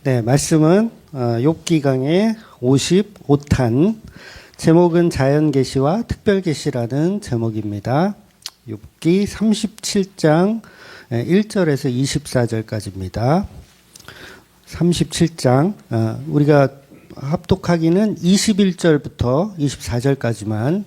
네, 말씀은 욥기 강의 55탄, 제목은 자연계시와 특별계시라는 제목입니다. 욥기 37장 1절에서 24절까지입니다. 37장, 우리가 합독하기는 21절부터 24절까지만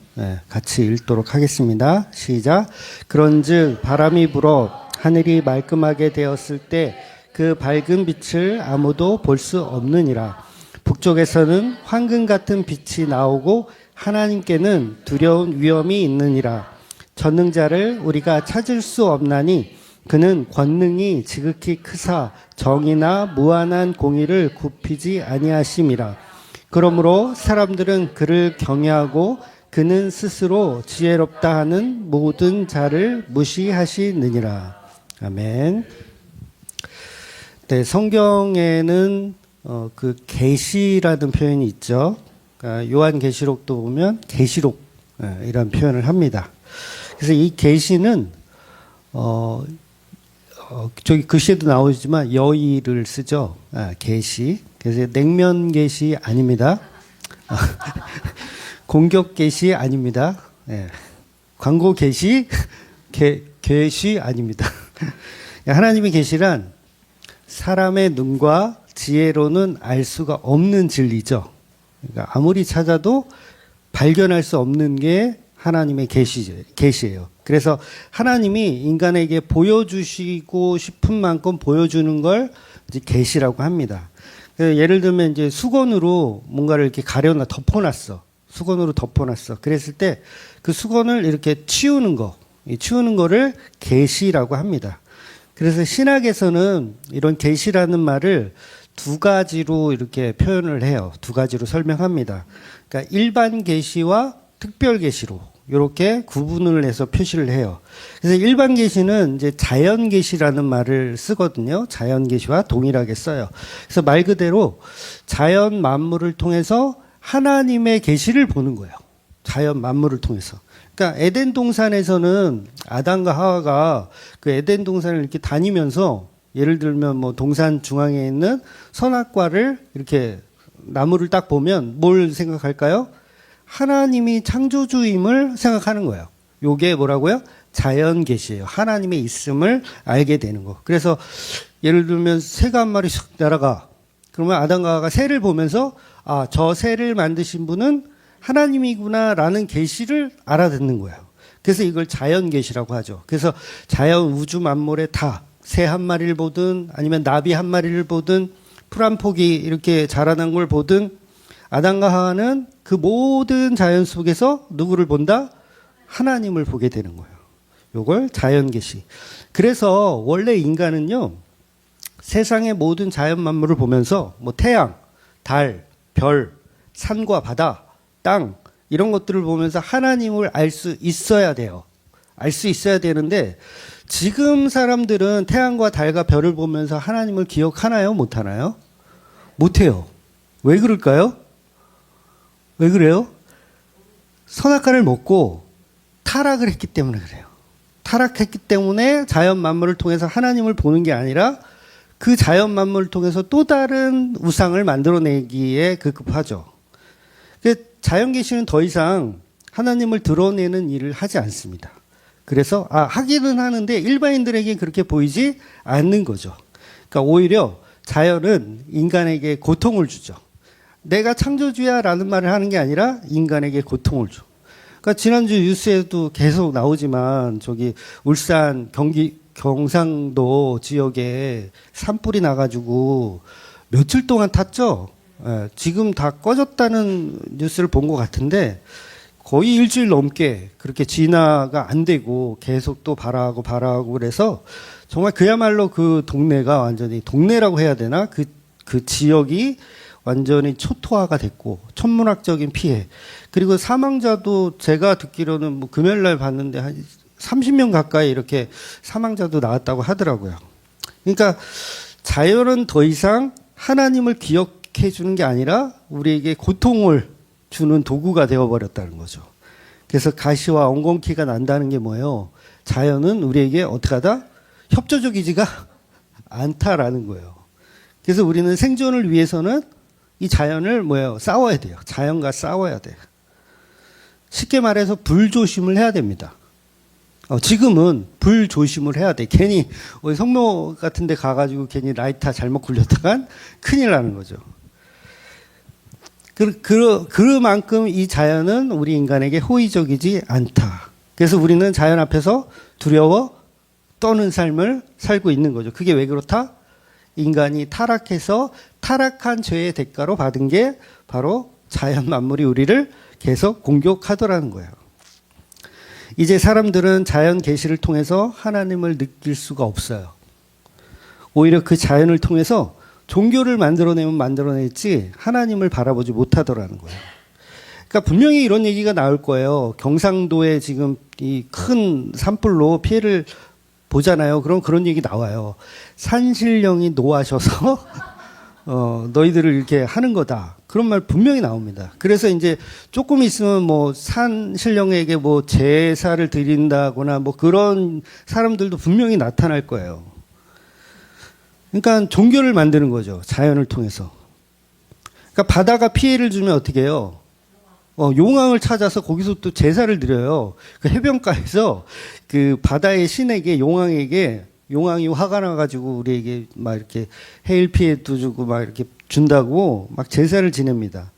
같이 읽도록 하겠습니다. 시작. 그런즉 바람이 불어 하늘이 말끔하게 되었을 때 그 밝은 빛을 아무도 볼 수 없느니라. 북쪽에서는 황금 같은 빛이 나오고 하나님께는 두려운 위험이 있느니라. 전능자를 우리가 찾을 수 없나니 그는 권능이 지극히 크사 정의나 무한한 공의를 굽히지 아니하심이라. 그러므로 사람들은 그를 경외하고 그는 스스로 지혜롭다 하는 모든 자를 무시하시느니라. 아멘. 네, 성경에는 그 계시라는 표현이 있죠. 그러니까 요한계시록도 보면 계시록 이런 표현을 합니다. 그래서 이 계시는 저기 글씨에도 나오지만 여의를 쓰죠. 계시. 그래서 냉면 계시 아닙니다. 공격 계시 아닙니다. 광고 계시 계시 아닙니다. 하나님의 계시란 사람의 눈과 지혜로는 알 수가 없는 진리죠. 그러니까 아무리 찾아도 발견할 수 없는 게 하나님의 계시예요. 그래서 하나님이 인간에게 보여주시고 싶은 만큼 보여주는 걸 이제 계시라고 합니다. 예를 들면 이제 수건으로 뭔가를 이렇게 가려놔 덮어놨어. 수건으로 덮어놨어. 그랬을 때 그 수건을 이렇게 치우는 거를 계시라고 합니다. 그래서 신학에서는 이런 계시라는 말을 두 가지로 이렇게 표현을 해요. 두 가지로 설명합니다. 그러니까 일반 계시와 특별 계시로 이렇게 구분을 해서 표시를 해요. 그래서 일반 계시는 이제 자연 계시라는 말을 쓰거든요. 자연 계시와 동일하게 써요. 그래서 말 그대로 자연 만물을 통해서 하나님의 계시를 보는 거예요. 자연 만물을 통해서. 그러니까 에덴 동산에서는 아담과 하와가 그 에덴 동산을 이렇게 다니면서 예를 들면 뭐 동산 중앙에 있는 선악과를 이렇게 나무를 딱 보면 뭘 생각할까요? 하나님이 창조주임을 생각하는 거예요. 요게 뭐라고요? 자연 계시예요. 하나님의 있음을 알게 되는 거. 그래서 예를 들면 새가 한 마리 쑥 날아가. 그러면 아담과 하와가 새를 보면서 아, 저 새를 만드신 분은 하나님이구나라는 계시를 알아듣는 거예요. 그래서 이걸 자연 계시라고 하죠. 그래서 자연 우주 만물에 다 새 한 마리를 보든 아니면 나비 한 마리를 보든 풀 한 폭이 이렇게 자라난 걸 보든 아담과 하와는 그 모든 자연 속에서 누구를 본다? 하나님을 보게 되는 거예요. 요걸 자연 계시. 그래서 원래 인간은요. 세상의 모든 자연 만물을 보면서 뭐 태양, 달, 별, 산과 바다, 땅 이런 것들을 보면서 하나님을 알 수 있어야 돼요. 알 수 있어야 되는데 지금 사람들은 태양과 달과 별을 보면서 하나님을 기억하나요? 못하나요? 못해요. 왜 그럴까요? 왜 그래요? 선악과를 먹고 타락을 했기 때문에 그래요. 타락했기 때문에 자연 만물을 통해서 하나님을 보는 게 아니라 그 자연 만물을 통해서 또 다른 우상을 만들어내기에 급급하죠. 자연 계시는 더 이상 하나님을 드러내는 일을 하지 않습니다. 그래서 하기는 하는데 일반인들에게 그렇게 보이지 않는 거죠. 그러니까 오히려 자연은 인간에게 고통을 주죠. 내가 창조주야라는 말을 하는 게 아니라 인간에게 고통을 줘. 그러니까 지난주 뉴스에도 계속 나오지만 저기 울산 경기 경상도 지역에 산불이 나가지고 며칠 동안 탔죠. 지금 다 꺼졌다는 뉴스를 본 것 같은데 거의 일주일 넘게 그렇게 진화가 안 되고 계속 또 발화하고 그래서 정말 그야말로 그 동네가 완전히 동네라고 해야 되나? 그 지역이 완전히 초토화가 됐고 천문학적인 피해 그리고 사망자도 제가 듣기로는 뭐 금요일날 봤는데 한 30명 가까이 이렇게 사망자도 나왔다고 하더라고요. 그러니까 자연은 더 이상 하나님을 기억해 주는 게 아니라 우리에게 고통을 주는 도구가 되어버렸다는 거죠. 그래서 가시와 엉겅퀴가 난다는 게 뭐예요? 자연은 우리에게 어떻게 하다? 협조적이지가 않다라는 거예요. 그래서 우리는 생존을 위해서는 이 자연을 뭐예요? 싸워야 돼요. 자연과 싸워야 돼요. 쉽게 말해서 불조심을 해야 됩니다. 지금은 불조심을 해야 돼. 괜히 성묘 같은 데 가가지고 괜히 라이터 잘못 굴렸다간 큰일 나는 거죠. 그만큼 이 자연은 우리 인간에게 호의적이지 않다. 그래서 우리는 자연 앞에서 두려워 떠는 삶을 살고 있는 거죠. 그게 왜 그렇다? 인간이 타락해서 타락한 죄의 대가로 받은 게 바로 자연 만물이 우리를 계속 공격하더라는 거예요. 이제 사람들은 자연 계시를 통해서 하나님을 느낄 수가 없어요. 오히려 그 자연을 통해서 종교를 만들어내면 만들어냈지 하나님을 바라보지 못하더라는 거예요. 그러니까 분명히 이런 얘기가 나올 거예요. 경상도에 지금 이 큰 산불로 피해를 보잖아요. 그럼 그런 얘기 나와요. 산신령이 노하셔서 너희들을 이렇게 하는 거다. 그런 말 분명히 나옵니다. 그래서 이제 조금 있으면 뭐 산신령에게 뭐 제사를 드린다거나 뭐 그런 사람들도 분명히 나타날 거예요. 그러니까 종교를 만드는 거죠. 자연을 통해서. 그러니까 바다가 피해를 주면 어떻게 해요? 용왕을 찾아서 거기서 또 제사를 드려요. 그 해변가에서 그 바다의 신에게 용왕이 화가 나가지고 우리에게 막 이렇게 해일 피해도 주고 막 이렇게 준다고 막 제사를 지냅니다.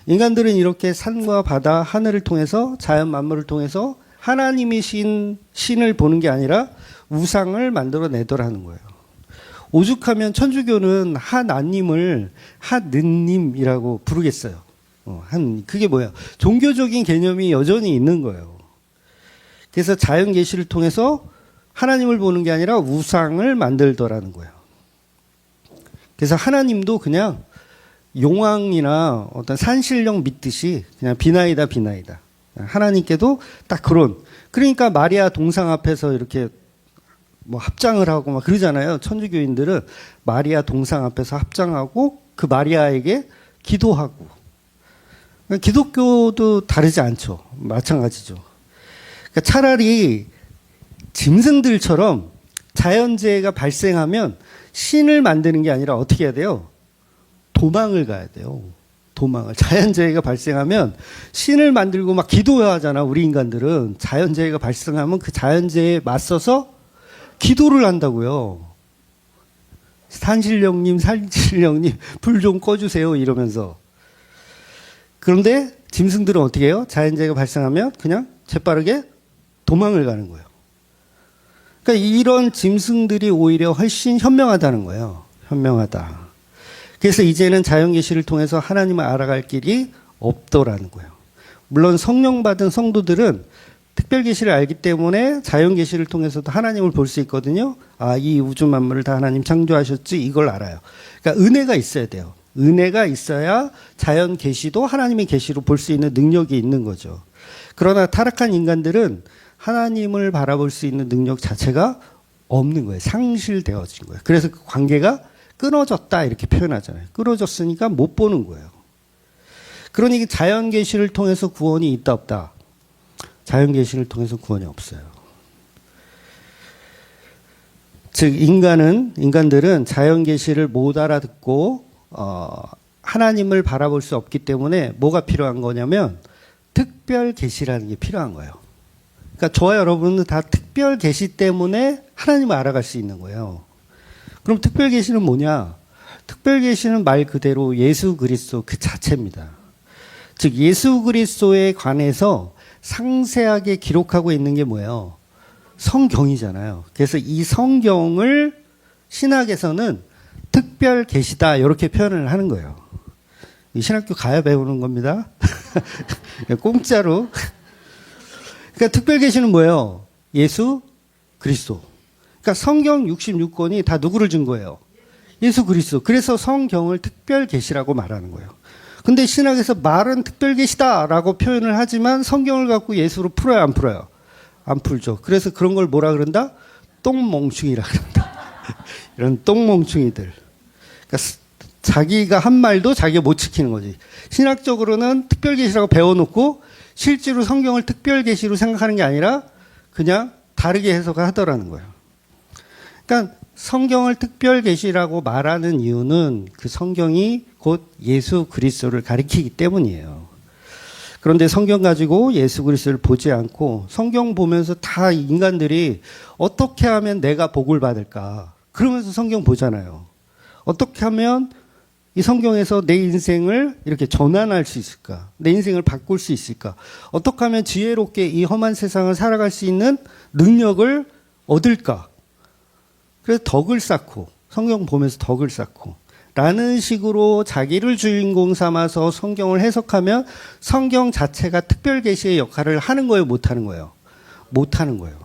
인간들은 이렇게 산과 바다, 하늘을 통해서 자연 만물을 통해서 하나님이 신을 보는 게 아니라 우상을 만들어내더라는 거예요. 오죽하면 천주교는 하나님을 하느님이라고 부르겠어요. 그게 뭐야? 종교적인 개념이 여전히 있는 거예요. 그래서 자연 계시를 통해서 하나님을 보는 게 아니라 우상을 만들더라는 거예요. 그래서 하나님도 그냥 용왕이나 어떤 산신령 믿듯이 그냥 비나이다. 하나님께도 딱 그러니까 마리아 동상 앞에서 이렇게 뭐 합장을 하고 막 그러잖아요. 천주교인들은 마리아 동상 앞에서 합장하고 그 마리아에게 기도하고. 기독교도 다르지 않죠. 마찬가지죠. 그러니까 차라리 짐승들처럼 자연재해가 발생하면 신을 만드는 게 아니라 어떻게 해야 돼요? 도망을 가야 돼요. 도망을. 자연재해가 발생하면 신을 만들고 막 기도하잖아. 우리 인간들은 자연재해가 발생하면 그 자연재해에 맞서서 기도를 한다고요. 산신령님 불 좀 꺼주세요 이러면서. 그런데 짐승들은 어떻게 해요? 자연재해가 발생하면 그냥 재빠르게 도망을 가는 거예요. 그러니까 이런 짐승들이 오히려 훨씬 현명하다는 거예요. 현명하다. 그래서 이제는 자연계시를 통해서 하나님을 알아갈 길이 없더라는 거예요. 물론 성령 받은 성도들은 특별계시를 알기 때문에 자연계시를 통해서도 하나님을 볼 수 있거든요. 이 우주 만물을 다 하나님 창조하셨지 이걸 알아요. 그러니까 은혜가 있어야 돼요. 은혜가 있어야 자연 계시도 하나님의 계시로 볼 수 있는 능력이 있는 거죠. 그러나 타락한 인간들은 하나님을 바라볼 수 있는 능력 자체가 없는 거예요. 상실되어진 거예요. 그래서 그 관계가 끊어졌다 이렇게 표현하잖아요. 끊어졌으니까 못 보는 거예요. 그러니 자연 계시를 통해서 구원이 있다 없다. 자연 계시를 통해서 구원이 없어요. 즉 인간들은 자연 계시를 못 알아듣고 하나님을 바라볼 수 없기 때문에 뭐가 필요한 거냐면 특별 계시라는 게 필요한 거예요. 그러니까 저와 여러분은 다 특별 계시 때문에 하나님을 알아갈 수 있는 거예요. 그럼 특별 계시는 뭐냐? 특별 계시는 말 그대로 예수 그리스도 그 자체입니다. 즉 예수 그리스도에 관해서 상세하게 기록하고 있는 게 뭐예요? 성경이잖아요. 그래서 이 성경을 신학에서는 특별 계시다 이렇게 표현을 하는 거예요. 신학교 가야 배우는 겁니다. 공짜로. 그러니까 특별 계시는 뭐예요? 예수 그리스도. 그러니까 성경 66권이 다 누구를 준 거예요? 예수 그리스도. 그래서 성경을 특별 계시라고 말하는 거예요. 근데 신학에서 말은 특별 계시다라고 표현을 하지만 성경을 갖고 예수로 풀어요, 안 풀어요? 안 풀죠. 그래서 그런 걸 뭐라 그런다? 똥멍충이라 그런다. 이런 똥멍충이들. 그러니까 자기가 한 말도 자기가 못 지키는 거지. 신학적으로는 특별 계시라고 배워놓고 실제로 성경을 특별 계시로 생각하는 게 아니라 그냥 다르게 해석을 하더라는 거예요. 그러니까 성경을 특별 계시라고 말하는 이유는 그 성경이 곧 예수 그리스도를 가리키기 때문이에요. 그런데 성경 가지고 예수 그리스도를 보지 않고 성경 보면서 다 인간들이 어떻게 하면 내가 복을 받을까? 그러면서 성경 보잖아요. 어떻게 하면 이 성경에서 내 인생을 이렇게 전환할 수 있을까? 내 인생을 바꿀 수 있을까? 어떻게 하면 지혜롭게 이 험한 세상을 살아갈 수 있는 능력을 얻을까? 그래서 덕을 쌓고, 성경 보면서 덕을 쌓고, 라는 식으로 자기를 주인공 삼아서 성경을 해석하면 성경 자체가 특별 계시의 역할을 하는 거예요, 못 하는 거예요? 못 하는 거예요.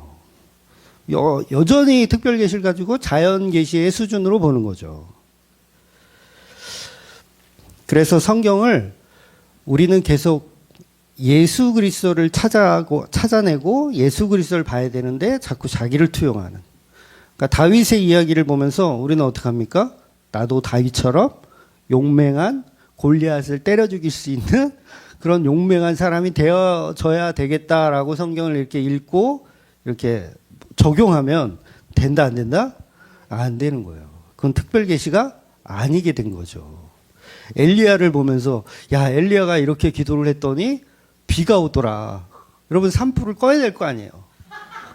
여전히 특별 계시를 가지고 자연 계시의 수준으로 보는 거죠. 그래서 성경을 우리는 계속 예수 그리스도를 찾아내고 예수 그리스도를 봐야 되는데 자꾸 자기를 투영하는. 그러니까 다윗의 이야기를 보면서 우리는 어떻게 합니까? 나도 다윗처럼 용맹한 골리앗을 때려 죽일 수 있는 그런 용맹한 사람이 되어져야 되겠다라고 성경을 이렇게 읽고 이렇게 적용하면 된다, 안 된다? 안 되는 거예요. 그건 특별 계시가 아니게 된 거죠. 엘리야를 보면서 야, 엘리야가 이렇게 기도를 했더니 비가 오더라. 여러분 산불을 꺼야 될 거 아니에요.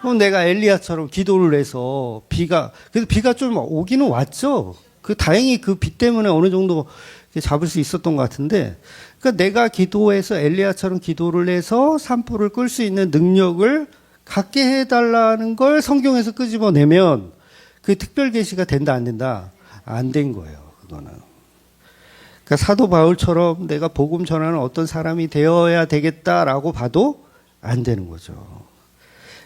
그럼 내가 엘리야처럼 기도를 해서 그래서 비가 좀 오기는 왔죠. 다행히 그 비 때문에 어느 정도 잡을 수 있었던 것 같은데, 그러니까 내가 기도해서 엘리야처럼 기도를 해서 산불을 끌 수 있는 능력을 갖게 해달라는 걸 성경에서 끄집어내면 그 특별 계시가 된다, 안 된다? 안 된 거예요, 그거는. 그러니까 사도 바울처럼 내가 복음 전하는 어떤 사람이 되어야 되겠다라고 봐도 안 되는 거죠.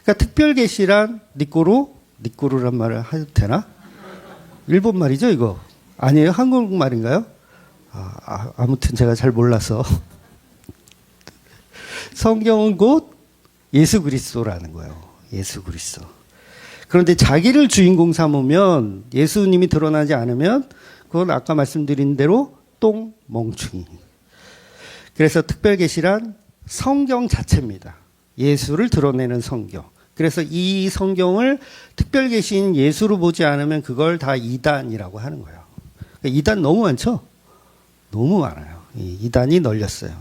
그러니까 특별 계시란 니꼬루란 말을 해도 되나? 일본 말이죠, 이거? 아니에요? 한국 말인가요? 아무튼 제가 잘 몰라서. 성경은 곧 예수 그리스도라는 거예요. 예수 그리스도. 그런데 자기를 주인공 삼으면, 예수님이 드러나지 않으면 그건 아까 말씀드린 대로 똥멍충이. 그래서 특별 계시란 성경 자체입니다. 예수를 드러내는 성경. 그래서 이 성경을 특별 계시인 예수로 보지 않으면 그걸 다 이단이라고 하는 거예요. 이단 너무 많죠? 너무 많아요. 이단이 널렸어요.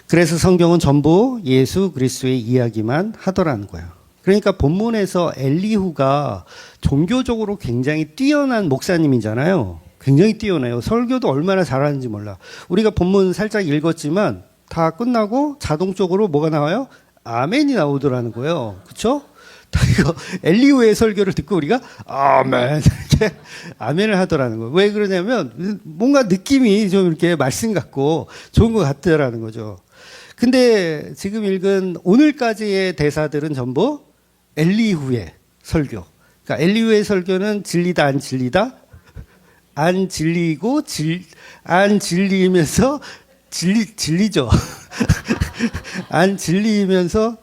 그래서 성경은 전부 예수 그리스도의 이야기만 하더라는 거예요. 그러니까 본문에서 엘리후가 종교적으로 굉장히 뛰어난 목사님이잖아요. 굉장히 뛰어나요. 설교도 얼마나 잘하는지 몰라. 우리가 본문 살짝 읽었지만 다 끝나고 자동적으로 뭐가 나와요? 아멘이 나오더라는 거예요. 그쵸? 이거 엘리후의 설교를 듣고 우리가 아멘 이렇게 아멘을 하더라는 거예요. 왜 그러냐면 뭔가 느낌이 좀 이렇게 말씀 같고 좋은 것 같더라는 거죠. 근데 지금 읽은 오늘까지의 대사들은 전부 엘리후의 설교. 그러니까 엘리후의 설교는 진리다 안 진리다? 안 진리고 안 진리면서 진리죠. 안 진리면서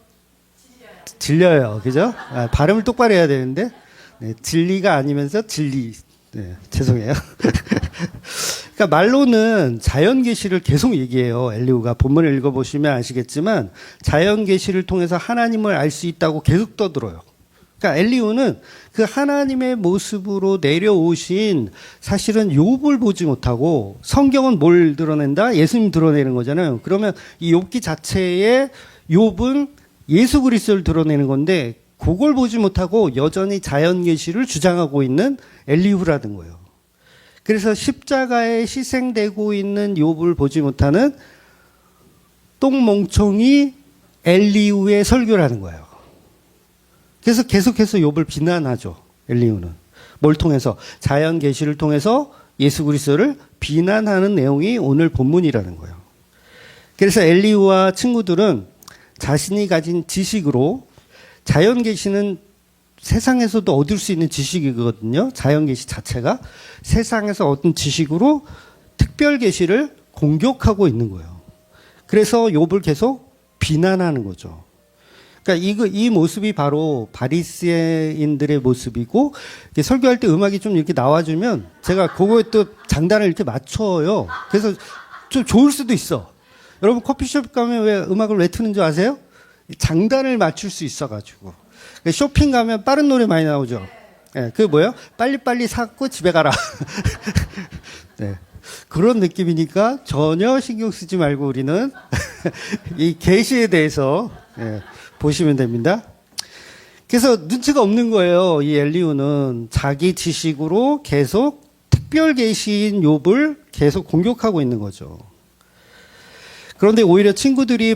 질려요. 그죠? 발음을 똑바로 해야 되는데, 네, 진리가 아니면서 진리. 네, 죄송해요. 그러니까 말로는 자연 계시를 계속 얘기해요. 엘리후가 본문을 읽어보시면 아시겠지만 자연 계시를 통해서 하나님을 알 수 있다고 계속 떠들어요. 그러니까 엘리후는 그 하나님의 모습으로 내려오신 사실은 욥을 보지 못하고 성경은 뭘 드러낸다? 예수님 드러내는 거잖아요. 그러면 이 욥기 자체에 욥은 예수 그리스도를 드러내는 건데 그걸 보지 못하고 여전히 자연 계시를 주장하고 있는 엘리후라는 거예요. 그래서 십자가에 희생되고 있는 욥을 보지 못하는 똥멍청이 엘리후의 설교라는 거예요. 그래서 계속해서 욥을 비난하죠. 엘리후는. 뭘 통해서? 자연 계시를 통해서 예수 그리스도를 비난하는 내용이 오늘 본문이라는 거예요. 그래서 엘리후와 친구들은 자신이 가진 지식으로, 자연 계시는 세상에서도 얻을 수 있는 지식이거든요. 자연 계시 자체가 세상에서 얻은 지식으로 특별 계시를 공격하고 있는 거예요. 그래서 욥을 계속 비난하는 거죠. 그러니까 이 모습이 바로 바리새인들의 모습이고, 설교할 때 음악이 좀 이렇게 나와주면 제가 그거에 또 장단을 이렇게 맞춰요. 그래서 좀 좋을 수도 있어. 여러분 커피숍 가면 왜 음악을 왜 트는 줄 아세요? 장단을 맞출 수 있어가지고. 쇼핑 가면 빠른 노래 많이 나오죠. 예, 그 뭐예요? 빨리빨리 샀고 집에 가라. 네. 그런 느낌이니까 전혀 신경 쓰지 말고 우리는 이 계시에 대해서 예, 보시면 됩니다. 그래서 눈치가 없는 거예요. 이 엘리후는 자기 지식으로 계속 특별 계시인 욥을 계속 공격하고 있는 거죠. 그런데 오히려 친구들이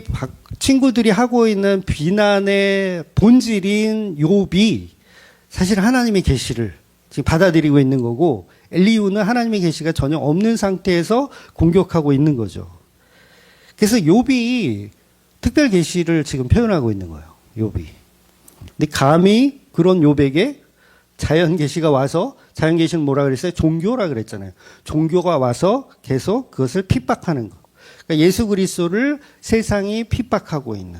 하고 있는 비난의 본질인 욥이 사실 하나님의 계시를 지금 받아들이고 있는 거고, 엘리후는 하나님의 계시가 전혀 없는 상태에서 공격하고 있는 거죠. 그래서 욥이 특별 계시를 지금 표현하고 있는 거예요. 욥이. 근데 감히 그런 욥에게 자연 계시가 와서, 자연 계시는 뭐라 그랬어요? 종교라 그랬잖아요. 종교가 와서 계속 그것을 핍박하는 거. 그러니까 예수 그리스도를 세상이 핍박하고 있는,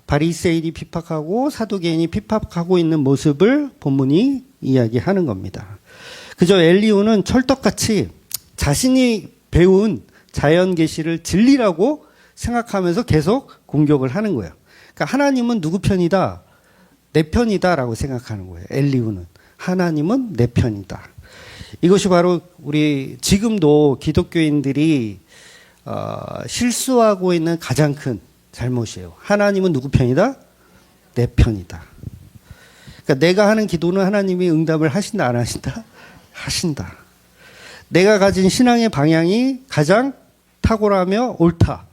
바리새인이 핍박하고 사두개인이 핍박하고 있는 모습을 본문이 이야기하는 겁니다. 그저 엘리후는 철떡같이 자신이 배운 자연 계시를 진리라고 생각하면서 계속 공격을 하는 거예요. 그러니까 하나님은 누구 편이다? 내 편이다라고 생각하는 거예요. 엘리후는 하나님은 내 편이다. 이것이 바로 우리 지금도 기독교인들이 실수하고 있는 가장 큰 잘못이에요. 하나님은 누구 편이다? 내 편이다. 그러니까 내가 하는 기도는 하나님이 응답을 하신다, 안 하신다? 하신다. 내가 가진 신앙의 방향이 가장 탁월하며 옳다.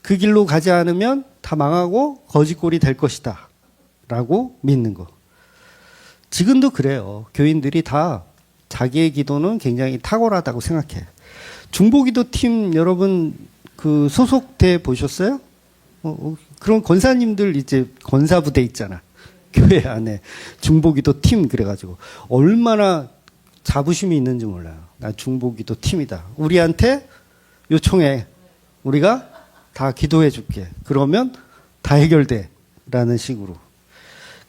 그 길로 가지 않으면 다 망하고 거짓골이 될 것이다. 라고 믿는 거. 지금도 그래요. 교인들이 다 자기의 기도는 굉장히 탁월하다고 생각해. 중보기도 팀 여러분 그 소속돼 보셨어요? 그런 권사님들 이제 권사부대 있잖아. 교회 안에 중보기도 팀 그래가지고 얼마나 자부심이 있는지 몰라요. 나 중보기도 팀이다. 우리한테 요청해. 우리가 다 기도해 줄게. 그러면 다 해결돼. 라는 식으로.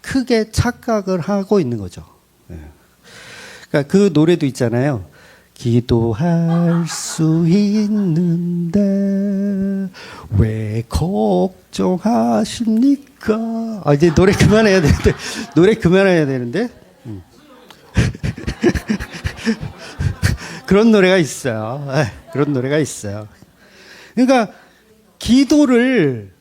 크게 착각을 하고 있는 거죠. 그러니까 그 노래도 있잖아요. 기도할 수 있는데 왜 걱정하십니까? 이제 노래 그만해야 되는데. 노래 그만해야 되는데. 그런 노래가 있어요. 그런 노래가 있어요. 그러니까 기도를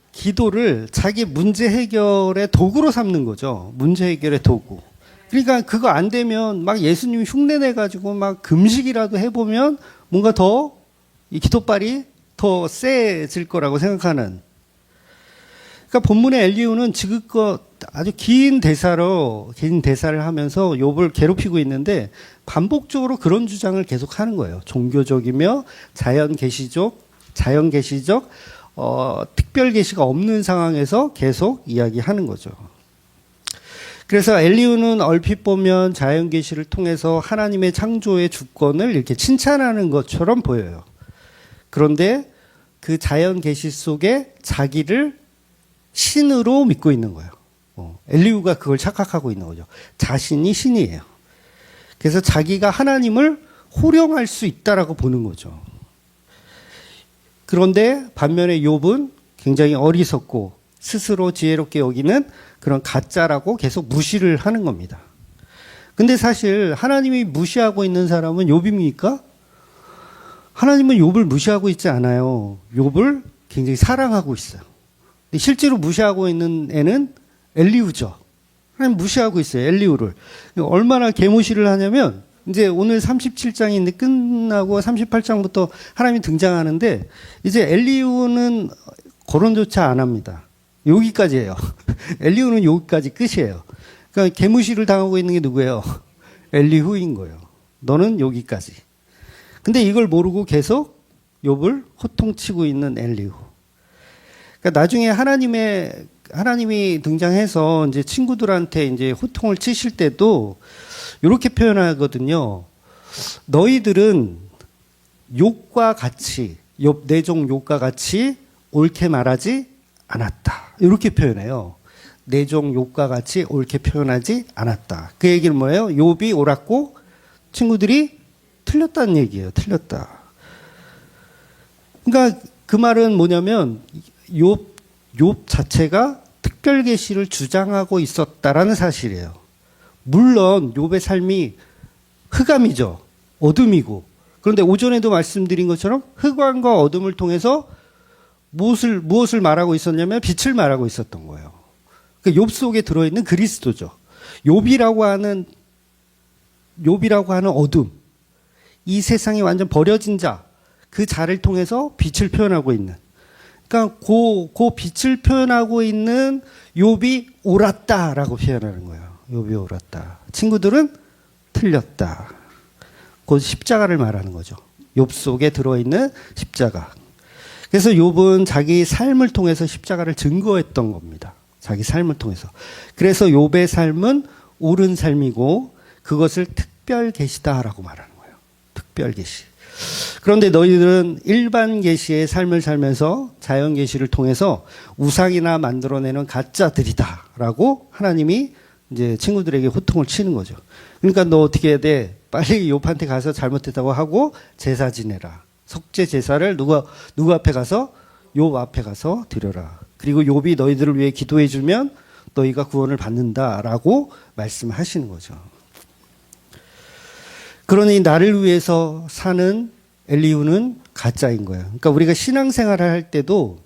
자기 문제 해결의 도구로 삼는 거죠. 문제 해결의 도구. 그러니까 그거 안 되면 막 예수님 흉내내가지고 막 금식이라도 해보면 뭔가 더 이 기도발이 더 세질 거라고 생각하는. 그러니까 본문의 엘리후는 지금껏 아주 긴 대사를 하면서 욥을 괴롭히고 있는데 반복적으로 그런 주장을 계속 하는 거예요. 종교적이며 자연 계시적 특별 계시가 없는 상황에서 계속 이야기하는 거죠. 그래서 엘리후는 얼핏 보면 자연 계시를 통해서 하나님의 창조의 주권을 이렇게 칭찬하는 것처럼 보여요. 그런데 그 자연 계시 속에 자기를 신으로 믿고 있는 거예요. 엘리후가 그걸 착각하고 있는 거죠. 자신이 신이에요. 그래서 자기가 하나님을 호령할 수 있다라고 보는 거죠. 그런데 반면에 욥은 굉장히 어리석고 스스로 지혜롭게 여기는 그런 가짜라고 계속 무시를 하는 겁니다. 근데 사실 하나님이 무시하고 있는 사람은 욥입니까? 하나님은 욥을 무시하고 있지 않아요. 욥을 굉장히 사랑하고 있어요. 근데 실제로 무시하고 있는 애는 엘리후죠. 하나님 무시하고 있어요. 엘리후를. 얼마나 개무시를 하냐면 이제 오늘 37장이 끝나고 38장부터 하나님이 등장하는데 이제 엘리후는 거론조차 안 합니다. 여기까지예요. 엘리후는 여기까지 끝이에요. 그러니까 개무시를 당하고 있는 게 누구예요? 엘리후인 거예요. 너는 여기까지. 근데 이걸 모르고 계속 욥을 호통치고 있는 엘리후. 그러니까 나중에 하나님이 등장해서 이제 친구들한테 이제 호통을 치실 때도 이렇게 표현하거든요. 너희들은 욥과 같이, 욥 내종 욥과 같이 옳게 말하지 않았다. 이렇게 표현해요. 내종 욥과 같이 옳게 표현하지 않았다. 그 얘기는 뭐예요? 욥이 옳았고 친구들이 틀렸다는 얘기예요. 틀렸다. 그러니까 그 말은 뭐냐면 욥 자체가 특별 계시를 주장하고 있었다라는 사실이에요. 물론 욥의 삶이 흑암이죠. 어둠이고. 그런데 오전에도 말씀드린 것처럼 흑암과 어둠을 통해서 무엇을 말하고 있었냐면 빛을 말하고 있었던 거예요. 욥 속에 들어있는 그리스도죠. 욥이라고 하는 어둠, 이 세상에 완전 버려진 자, 그 자를 통해서 빛을 표현하고 있는. 그러니까 그 빛을 표현하고 있는 욥이 옳았다라고 표현하는 거예요. 욥이 옳았다. 친구들은 틀렸다. 그 십자가를 말하는 거죠. 욥 속에 들어있는 십자가. 그래서 욥은 자기 삶을 통해서 십자가를 증거했던 겁니다. 자기 삶을 통해서. 그래서 욥의 삶은 옳은 삶이고 그것을 특별 계시다라고 말하는 거예요. 특별 계시. 그런데 너희들은 일반 계시의 삶을 살면서 자연 계시를 통해서 우상이나 만들어내는 가짜들이다라고 하나님이 이제 친구들에게 호통을 치는 거죠. 그러니까 너 어떻게 해야 돼? 빨리 욥한테 가서 잘못했다고 하고 제사 지내라. 속죄 제사를 누구 앞에 가서? 욥 앞에 가서 드려라. 그리고 욥이 너희들을 위해 기도해 주면 너희가 구원을 받는다라고 말씀하시는 거죠. 그러니 나를 위해서 사는 엘리후는 가짜인 거예요. 그러니까 우리가 신앙생활을 할 때도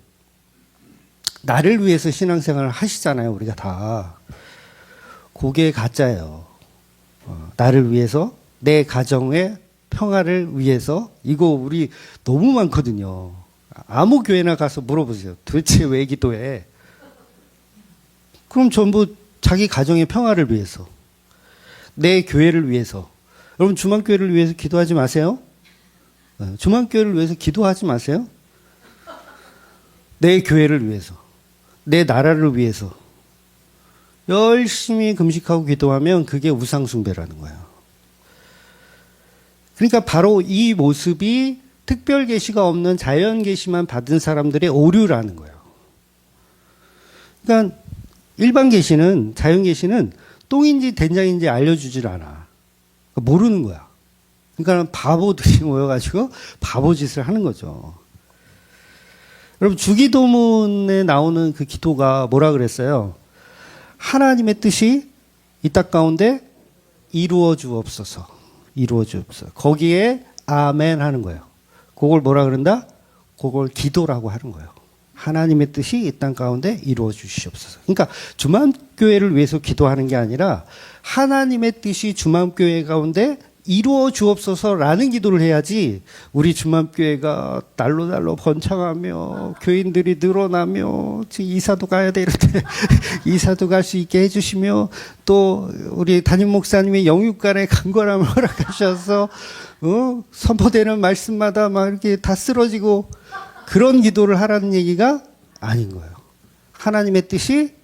나를 위해서 신앙생활을 하시잖아요. 우리가 다. 그게 가짜예요. 나를 위해서, 내 가정의 평화를 위해서. 이거 우리 너무 많거든요. 아무 교회나 가서 물어보세요. 도대체 왜 기도해? 그럼 전부 자기 가정의 평화를 위해서, 내 교회를 위해서. 여러분 주만교회를 위해서 기도하지 마세요. 주만교회를 위해서 기도하지 마세요. 내 교회를 위해서, 내 나라를 위해서 열심히 금식하고 기도하면 그게 우상숭배라는 거예요. 그러니까 바로 이 모습이 특별 계시가 없는 자연 계시만 받은 사람들의 오류라는 거예요. 그러니까 일반 계시는, 자연 계시는 똥인지 된장인지 알려주질 않아. 모르는 거야. 그러니까 바보들이 모여가지고 바보짓을 하는 거죠. 여러분 주기도문에 나오는 그 기도가 뭐라 그랬어요? 하나님의 뜻이 이 땅 가운데 이루어 주옵소서. 이루어 주옵소서. 거기에 아멘 하는 거예요. 그걸 뭐라 그런다? 그걸 기도라고 하는 거예요. 하나님의 뜻이 이 땅 가운데 이루어 주시옵소서. 그러니까 주만교회를 위해서 기도하는 게 아니라 하나님의 뜻이 주만교회 가운데 이루어 주옵소서라는 기도를 해야지, 우리 주만교회가 날로 번창하며 교인들이 늘어나며 이사도 가야 돼 이럴 때 이사도 갈 수 있게 해주시며 또 우리 담임 목사님의 영육간의 강건함을 허락하셔서 선포되는 말씀마다 막 이렇게 다 쓰러지고 그런 기도를 하라는 얘기가 아닌 거예요. 하나님의 뜻이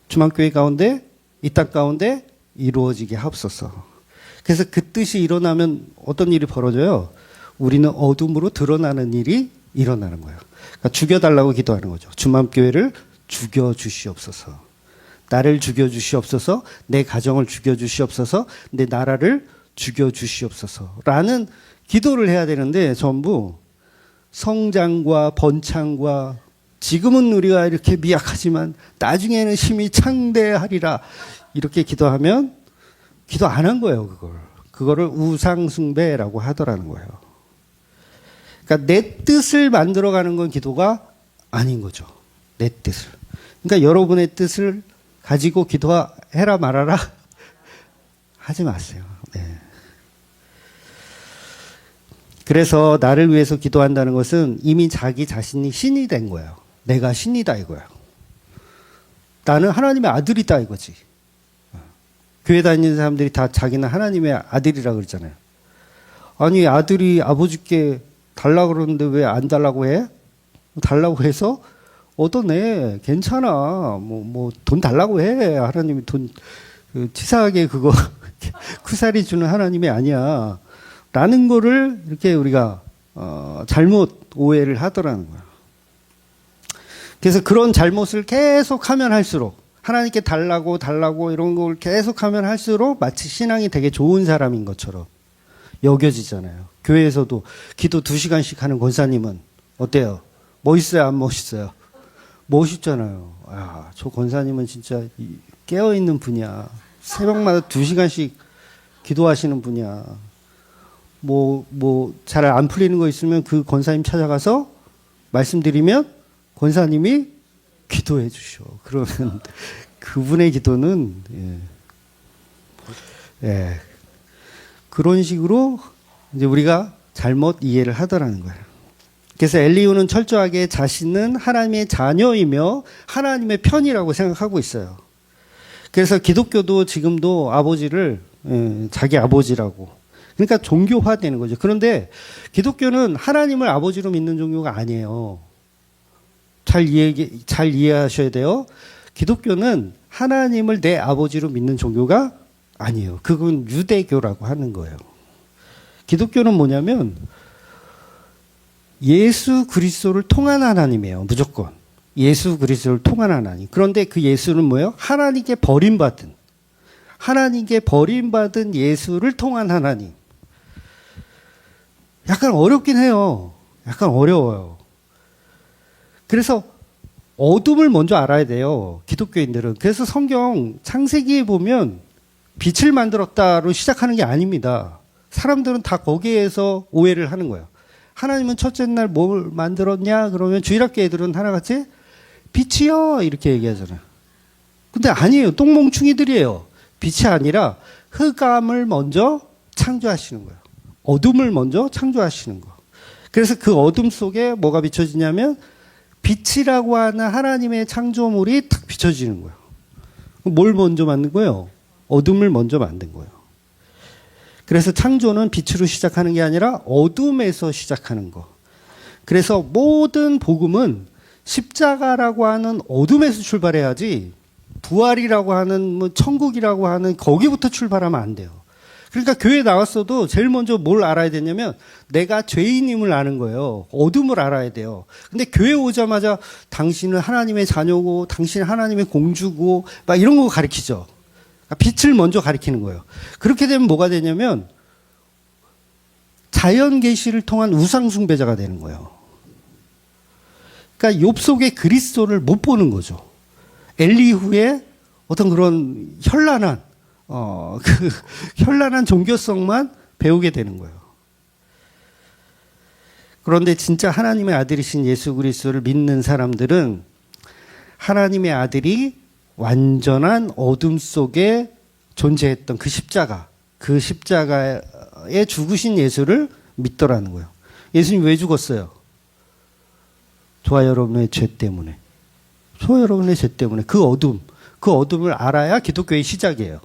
주만교회 가운데 이 땅 가운데 이루어지게 하옵소서. 그래서 그 뜻이 일어나면 어떤 일이 벌어져요? 우리는 어둠으로 드러나는 일이 일어나는 거예요. 그러니까 죽여달라고 기도하는 거죠. 주만교회를 죽여주시옵소서. 나를 죽여주시옵소서. 내 가정을 죽여주시옵소서. 내 나라를 죽여주시옵소서. 라는 기도를 해야 되는데 전부 성장과 번창과 지금은 우리가 이렇게 미약하지만 나중에는 힘이 창대하리라 이렇게 기도하면 기도 안 한 거예요. 그거를 우상숭배라고 하더라는 거예요. 그러니까 내 뜻을 만들어가는 건 기도가 아닌 거죠. 내 뜻을. 그러니까 여러분의 뜻을 가지고 기도해라 말아라 하지 마세요. 네. 그래서 나를 위해서 기도한다는 것은 이미 자기 자신이 신이 된 거예요. 내가 신이다 이거예요. 나는 하나님의 아들이다 이거지. 교회 다니는 사람들이 다 자기는 하나님의 아들이라 그러잖아요. 아니 아들이 아버지께 달라고 그러는데 왜 안 달라고 해? 달라고 해서 얻어내. 괜찮아. 뭐 돈 달라고 해. 하나님이 돈 치사하게 그거 쿠사리 주는 하나님이 아니야. 라는 거를 이렇게 우리가 잘못 오해를 하더라는 거야. 그래서 그런 잘못을 계속 하면 할수록 하나님께 달라고 이런 걸 계속 하면 할수록 마치 신앙이 되게 좋은 사람인 것처럼 여겨지잖아요. 교회에서도 기도 2시간씩 하는 권사님은 어때요? 멋있어요? 안 멋있어요? 멋있잖아요. 아, 저 권사님은 진짜 깨어있는 분이야. 새벽마다 2시간씩 기도하시는 분이야. 잘 안 풀리는 거 있으면 그 권사님 찾아가서 말씀드리면 권사님이 기도해 주셔. 그러면 그분의 기도는, 그런 식으로 이제 우리가 잘못 이해를 하더라는 거예요. 그래서 엘리후는 철저하게 자신은 하나님의 자녀이며 하나님의 편이라고 생각하고 있어요. 그래서 기독교도 지금도 아버지를 자기 아버지라고. 그러니까 종교화되는 거죠. 그런데 기독교는 하나님을 아버지로 믿는 종교가 아니에요. 잘 이해하셔야 돼요. 기독교는 하나님을 내 아버지로 믿는 종교가 아니에요. 그건 유대교라고 하는 거예요. 기독교는 뭐냐면 예수 그리스도를 통한 하나님이에요. 무조건. 예수 그리스도를 통한 하나님. 그런데 그 예수는 뭐예요? 하나님께 버림받은 예수를 통한 하나님. 약간 어렵긴 해요. 약간 어려워요. 그래서 어둠을 먼저 알아야 돼요. 기독교인들은. 그래서 성경 창세기에 보면 빛을 만들었다로 시작하는 게 아닙니다. 사람들은 다 거기에서 오해를 하는 거예요. 하나님은 첫째 날 뭘 만들었냐? 그러면 주일학교 애들은 하나같이 빛이요 이렇게 얘기하잖아요. 근데 아니에요. 똥멍충이들이에요. 빛이 아니라 흑암을 먼저 창조하시는 거예요. 어둠을 먼저 창조하시는 거. 그래서 그 어둠 속에 뭐가 비춰지냐면 빛이라고 하는 하나님의 창조물이 탁 비춰지는 거예요. 뭘 먼저 만든 거예요? 어둠을 먼저 만든 거예요. 그래서 창조는 빛으로 시작하는 게 아니라 어둠에서 시작하는 거. 그래서 모든 복음은 십자가라고 하는 어둠에서 출발해야지 부활이라고 하는 천국이라고 하는 거기부터 출발하면 안 돼요. 그러니까 교회 나왔어도 제일 먼저 뭘 알아야 되냐면 내가 죄인임을 아는 거예요. 어둠을 알아야 돼요. 근데 교회 오자마자 당신은 하나님의 자녀고 당신은 하나님의 공주고 막 이런 거 가르치죠. 빛을 먼저 가리키는 거예요. 그렇게 되면 뭐가 되냐면 자연 계시를 통한 우상 숭배자가 되는 거예요. 그러니까 욥 속의 그리스도를 못 보는 거죠. 엘리후의 어떤 그런 현란한 종교성만 배우게 되는 거예요. 그런데 진짜 하나님의 아들이신 예수 그리스도를 믿는 사람들은 하나님의 아들이 완전한 어둠 속에 존재했던 그 십자가에 죽으신 예수를 믿더라는 거예요. 예수님 왜 죽었어요? 저와 여러분의 죄 때문에. 저와 여러분의 죄 때문에. 그 어둠을 알아야 기독교의 시작이에요.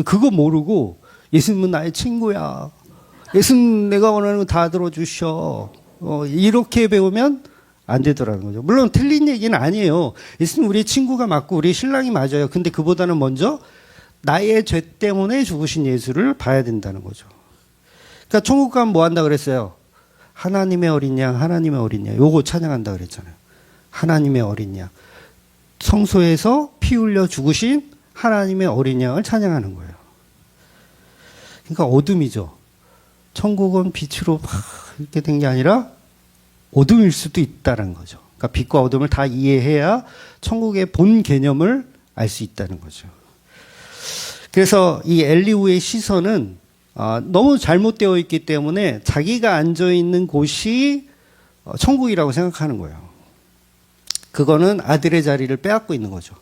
그거 모르고 예수님은 나의 친구야. 예수님 내가 원하는 거 다 들어주셔. 이렇게 배우면 안 되더라는 거죠. 물론 틀린 얘기는 아니에요. 예수님 우리의 친구가 맞고 우리 신랑이 맞아요. 근데 그보다는 먼저 나의 죄 때문에 죽으신 예수를 봐야 된다는 거죠. 그러니까 천국 가면 뭐 한다 그랬어요? 하나님의 어린 양, 하나님의 어린 양. 요거 찬양한다 그랬잖아요. 하나님의 어린 양. 성소에서 피 흘려 죽으신 하나님의 어린 양을 찬양하는 거예요. 그러니까 어둠이죠. 천국은 빛으로 막 이렇게 된 게 아니라 어둠일 수도 있다는 거죠. 그러니까 빛과 어둠을 다 이해해야 천국의 본 개념을 알 수 있다는 거죠. 그래서 이 엘리후의 시선은 너무 잘못되어 있기 때문에 자기가 앉아 있는 곳이 천국이라고 생각하는 거예요. 그거는 아들의 자리를 빼앗고 있는 거죠.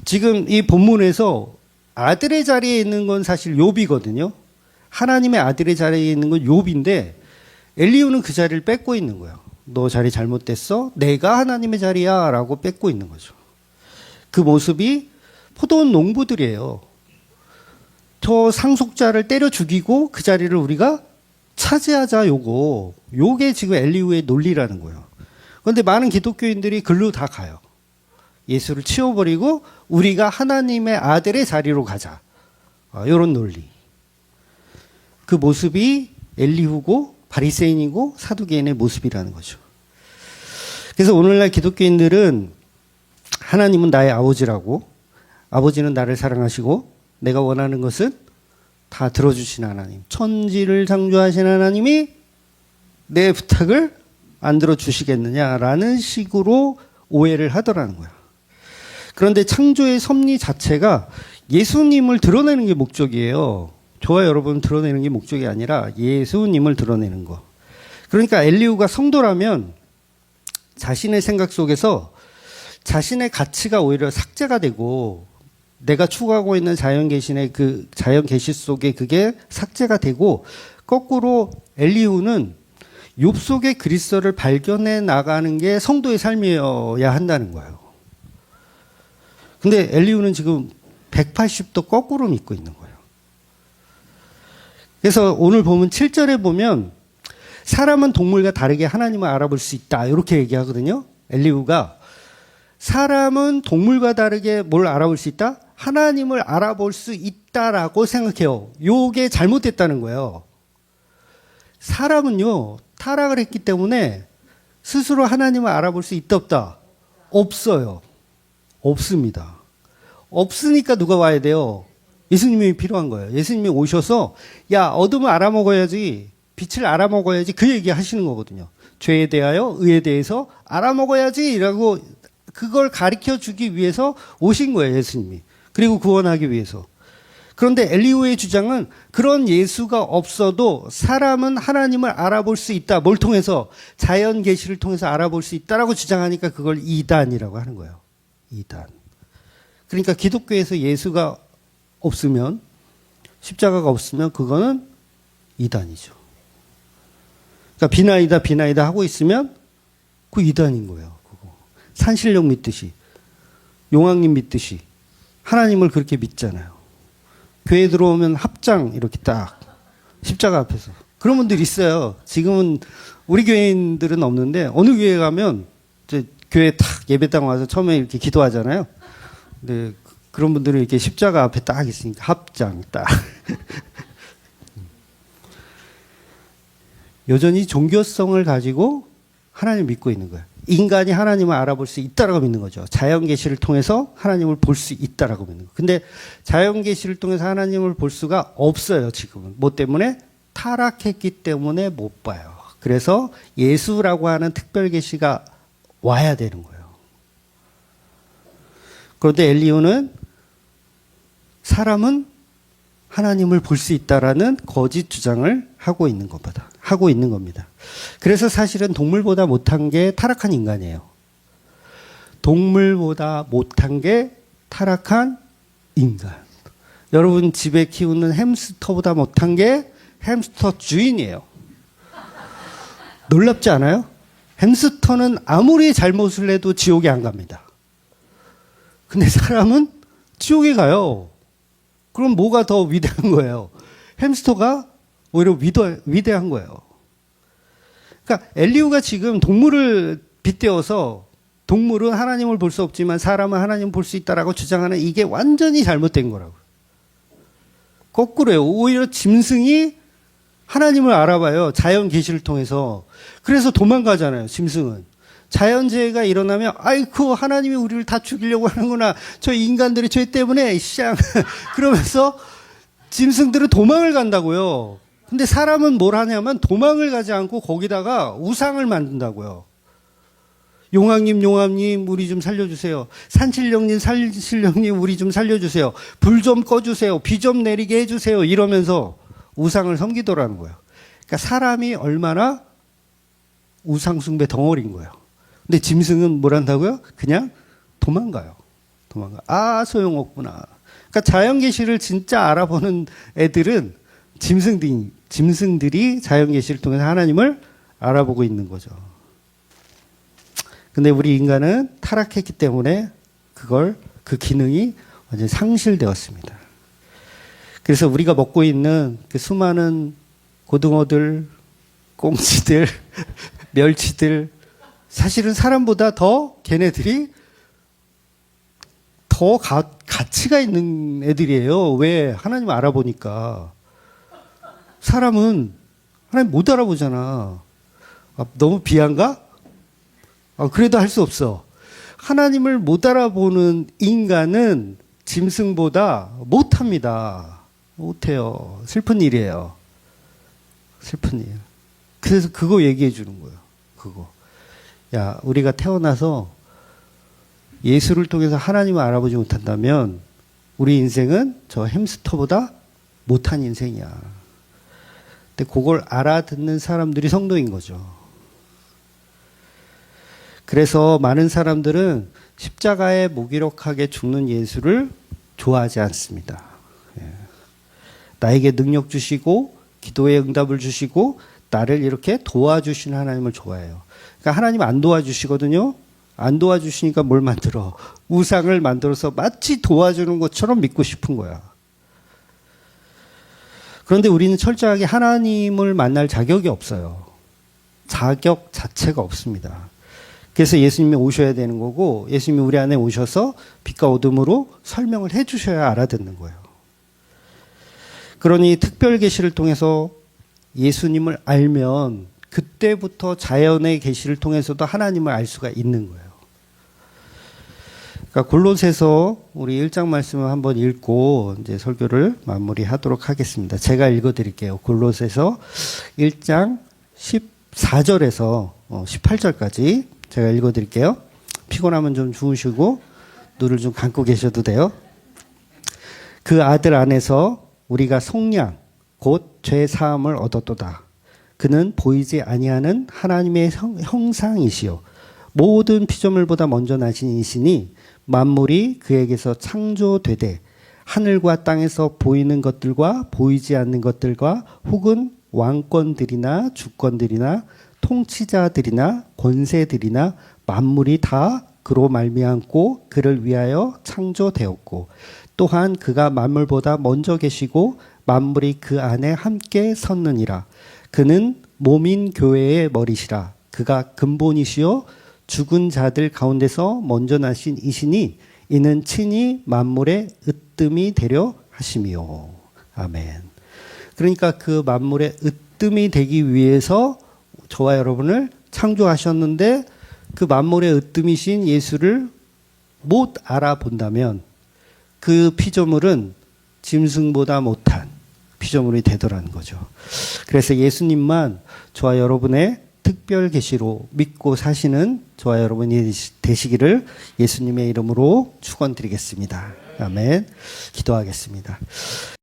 지금 이 본문에서 아들의 자리에 있는 건 사실 욥이거든요. 하나님의 아들의 자리에 있는 건 욥인데 엘리후는 그 자리를 뺏고 있는 거예요. 너 자리 잘못됐어? 내가 하나님의 자리야 라고 뺏고 있는 거죠. 그 모습이 포도원 농부들이에요. 저 상속자를 때려 죽이고 그 자리를 우리가 차지하자 요게 지금 엘리후의 논리라는 거예요. 그런데 많은 기독교인들이 글로 다 가요. 예수를 치워버리고 우리가 하나님의 아들의 자리로 가자. 이런 논리. 그 모습이 엘리후고 바리새인이고 사두개인의 모습이라는 거죠. 그래서 오늘날 기독교인들은 하나님은 나의 아버지라고, 아버지는 나를 사랑하시고 내가 원하는 것은 다 들어주신 하나님, 천지를 창조하신 하나님이 내 부탁을 안 들어주시겠느냐라는 식으로 오해를 하더라는 거야. 그런데 창조의 섭리 자체가 예수님을 드러내는 게 목적이에요. 저와 여러분 드러내는 게 목적이 아니라 예수님을 드러내는 거. 그러니까 엘리후가 성도라면 자신의 생각 속에서 자신의 가치가 오히려 삭제가 되고 내가 추구하고 있는 자연계신의 그 자연계시 속에 그게 삭제가 되고 거꾸로 엘리후는 욥 속의 그리스도를 발견해 나가는 게 성도의 삶이어야 한다는 거예요. 근데 엘리후는 지금 180도 거꾸로 믿고 있는 거예요. 그래서 오늘 보면 7절에 보면 사람은 동물과 다르게 하나님을 알아볼 수 있다. 이렇게 얘기하거든요. 엘리후가 사람은 동물과 다르게 뭘 알아볼 수 있다? 하나님을 알아볼 수 있다라고 생각해요. 요게 잘못됐다는 거예요. 사람은요, 타락을 했기 때문에 스스로 하나님을 알아볼 수 있다 없다? 없어요. 없습니다. 없으니까 누가 와야 돼요? 예수님이 필요한 거예요. 예수님이 오셔서 야, 어둠을 알아먹어야지, 빛을 알아먹어야지 그 얘기 하시는 거거든요. 죄에 대하여 의에 대해서 알아먹어야지 라고 그걸 가르쳐 주기 위해서 오신 거예요, 예수님이. 그리고 구원하기 위해서. 그런데 엘리후의 주장은 그런 예수가 없어도 사람은 하나님을 알아볼 수 있다. 뭘 통해서? 자연 계시를 통해서 알아볼 수 있다라고 주장하니까 그걸 이단이라고 하는 거예요. 이단. 그러니까 기독교에서 예수가 없으면, 십자가가 없으면 그거는 이단이죠. 그러니까 비나이다 하고 있으면 그 이단인 거예요. 그거. 산신령 믿듯이, 용왕님 믿듯이 하나님을 그렇게 믿잖아요. 교회 들어오면 합장 이렇게 딱 십자가 앞에서 그런 분들이 있어요. 지금은 우리 교회인들은 없는데 어느 교회 가면 이제 교회 딱 예배당 와서 처음에 이렇게 기도하잖아요. 근데 그런 분들은 이렇게 십자가 앞에 딱 있으니까 합장 딱. 여전히 종교성을 가지고 하나님을 믿고 있는 거예요. 인간이 하나님을 알아볼 수 있다라고 믿는 거죠. 자연계시를 통해서 하나님을 볼 수 있다라고 믿는 거예요. 근데 자연계시를 통해서 하나님을 볼 수가 없어요, 지금은. 뭐 때문에? 타락했기 때문에 못 봐요. 그래서 예수라고 하는 특별계시가 와야 되는 거예요. 그런데 엘리후는 사람은 하나님을 볼 수 있다라는 거짓 주장을 하고 있는 겁니다. 그래서 사실은 동물보다 못한 게 타락한 인간이에요. 동물보다 못한 게 타락한 인간. 여러분 집에 키우는 햄스터보다 못한 게 햄스터 주인이에요. 놀랍지 않아요? 햄스터는 아무리 잘못을 해도 지옥에 안 갑니다. 근데 사람은 지옥에 가요. 그럼 뭐가 더 위대한 거예요? 햄스터가 오히려 위대한 거예요. 그러니까 엘리후가 지금 동물을 빗대어서 동물은 하나님을 볼 수 없지만 사람은 하나님을 볼 수 있다라고 주장하는 이게 완전히 잘못된 거라고요. 거꾸로요. 오히려 짐승이 하나님을 알아봐요. 자연 계시를 통해서. 그래서 도망가잖아요. 짐승은. 자연재해가 일어나면 아이쿠 하나님이 우리를 다 죽이려고 하는구나. 저 인간들의 죄 때문에 쌍 그러면서 짐승들은 도망을 간다고요. 근데 사람은 뭘 하냐면 도망을 가지 않고 거기다가 우상을 만든다고요. 용왕님 우리 좀 살려주세요. 산신령님 우리 좀 살려주세요. 불 좀 꺼주세요. 비 좀 내리게 해주세요. 이러면서 우상을 섬기더라는 거예요. 그러니까 사람이 얼마나 우상숭배 덩어리인 거예요. 근데 짐승은 뭘 한다고요? 그냥 도망가요. 아, 소용없구나. 그러니까 자연계시를 진짜 알아보는 애들은 짐승들이 자연계시를 통해서 하나님을 알아보고 있는 거죠. 근데 우리 인간은 타락했기 때문에 그 기능이 완전히 상실되었습니다. 그래서 우리가 먹고 있는 그 수많은 고등어들, 꽁치들, 멸치들, 사실은 사람보다 더 걔네들이 더 가치가 있는 애들이에요. 왜? 하나님 알아보니까. 사람은 하나님 못 알아보잖아. 너무 비한가? 그래도 할 수 없어. 하나님을 못 알아보는 인간은 짐승보다 못합니다. 못해요. 슬픈 일이에요. 슬픈 일. 그래서 그거 얘기해 주는 거예요. 그거. 야, 우리가 태어나서 예수를 통해서 하나님을 알아보지 못한다면 우리 인생은 저 햄스터보다 못한 인생이야. 근데 그걸 알아듣는 사람들이 성도인 거죠. 그래서 많은 사람들은 십자가에 무기력하게 죽는 예수를 좋아하지 않습니다. 나에게 능력 주시고 기도에 응답을 주시고 나를 이렇게 도와주시는 하나님을 좋아해요. 그러니까 하나님 안 도와주시거든요. 안 도와주시니까 뭘 만들어? 우상을 만들어서 마치 도와주는 것처럼 믿고 싶은 거야. 그런데 우리는 철저하게 하나님을 만날 자격이 없어요. 자격 자체가 없습니다. 그래서 예수님이 오셔야 되는 거고 예수님이 우리 안에 오셔서 빛과 어둠으로 설명을 해 주셔야 알아듣는 거예요. 그러니 특별 계시를 통해서 예수님을 알면 그때부터 자연의 계시를 통해서도 하나님을 알 수가 있는 거예요. 그러니까 골로새서 우리 1장 말씀을 한번 읽고 이제 설교를 마무리하도록 하겠습니다. 제가 읽어드릴게요. 골로새서 1장 14절에서 18절까지 제가 읽어드릴게요. 피곤하면 좀 주무시고 눈을 좀 감고 계셔도 돼요. 그 아들 안에서 우리가 속량 곧 죄 사함을 얻었도다. 그는 보이지 아니하는 하나님의 형상이시요 모든 피조물보다 먼저 나신 이시니 만물이 그에게서 창조되되 하늘과 땅에서 보이는 것들과 보이지 않는 것들과 혹은 왕권들이나 주권들이나 통치자들이나 권세들이나 만물이 다 그로 말미암고 그를 위하여 창조되었고 또한 그가 만물보다 먼저 계시고 만물이 그 안에 함께 섰느니라. 그는 몸인 교회의 머리시라. 그가 근본이시요 죽은 자들 가운데서 먼저 나신 이시니 이는 친히 만물의 으뜸이 되려 하심이요. 아멘. 그러니까 그 만물의 으뜸이 되기 위해서 저와 여러분을 창조하셨는데 그 만물의 으뜸이신 예수를 못 알아본다면 그 피조물은 짐승보다 못한 피조물이 되더라는 거죠. 그래서 예수님만 저와 여러분의 특별 계시로 믿고 사시는 저와 여러분이 되시기를 예수님의 이름으로 축원드리겠습니다. 아멘. 기도하겠습니다.